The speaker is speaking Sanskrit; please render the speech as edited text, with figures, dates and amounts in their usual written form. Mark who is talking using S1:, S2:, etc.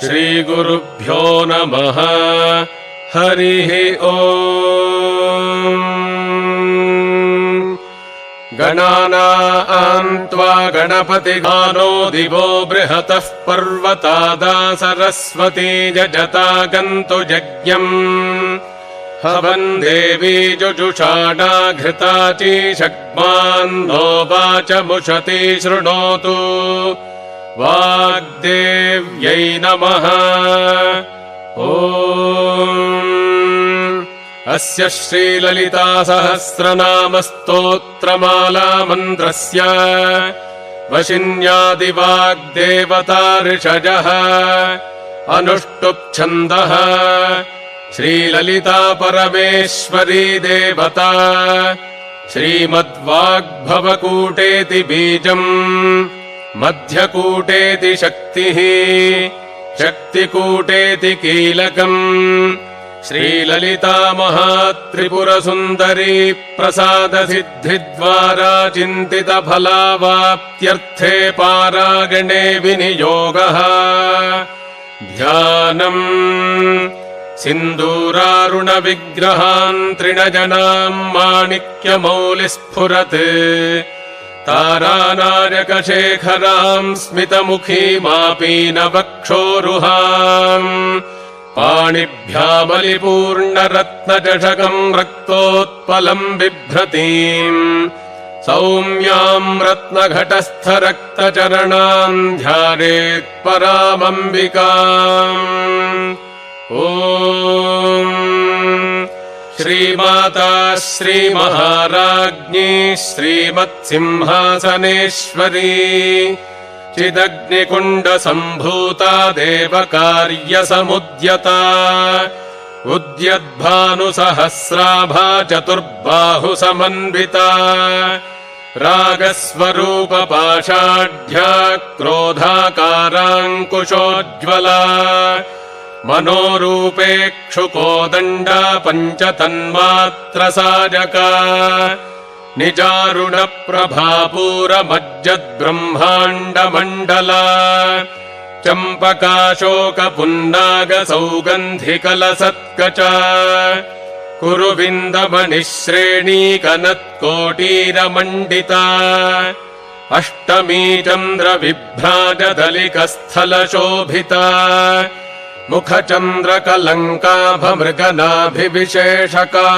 S1: श्रीगुरुभ्यो नमः। हरिः ओम्। गणानां त्वा गणपतिगानो दिवो बृहतः पर्वतादा सरस्वती जजता गन्तु यज्ञम्। हवन् देवी जुजुषाणा घृताची शग्मान्नो वाचमुषति शृणोतु। वाग्देव्यै नमः। ॐ अस्य श्रीललिता सहस्रनामस्तोत्रमाला मन्त्रस्य वशिन्यादिवाग्देवता ऋषजः अनुष्टुप्छन्दः। श्रीललिता परमेश्वरी देवता श्रीमद्वाग्भवकूटेति बीजम् मध्यकूटेति शक्तिः शक्तिकूटेति कीलकम्। श्रीललिता महात्रिपुरसुन्दरी प्रसादसिद्धिद्वारा चिन्तितफलावाप्त्यर्थे पारागणे विनियोगः। ध्यानम् सिन्दूरारुणविग्रहान् तृणजनाम् माणिक्यमौलिस्फुरत् तारानायकशेखराम् स्मितमुखीमापीनवक्षोरुहाम् पाणिभ्यामलिपूर्णरत्नचषकम् रक्तोत्पलम् बिभ्रतीम् सौम्याम् रत्नघटस्थरक्तचरणाम् ध्यायेत् परामम्बिकाम्। ॐ श्रीमाता श्रीमहाराज्ञी श्रीमत्सिंहासनेश्वरी चिदग्निकुण्डसम्भूता देवकार्यसमुद्यता उद्यद्भानुसहस्राभा चतुर्बाहुसमन्विता रागस्वरूपपाषाढ्या क्रोधाकाराङ्कुशोज्ज्वला मनोरूपेक्षुकोदण्डा पञ्चतन्मात्रसाजका निजारुणप्रभापूरमज्जद्ब्रह्माण्डमण्डला चम्पकाशोकपुन्नागसौगन्धिकलसत्कचा कुरुविन्दमणिश्रेणीकनत्कोटीरमण्डिता अष्टमी चन्द्रविभ्राजदलिकस्थलशोभिता मुखचन्द्रकलङ्काभमृगनाभिविशेषका।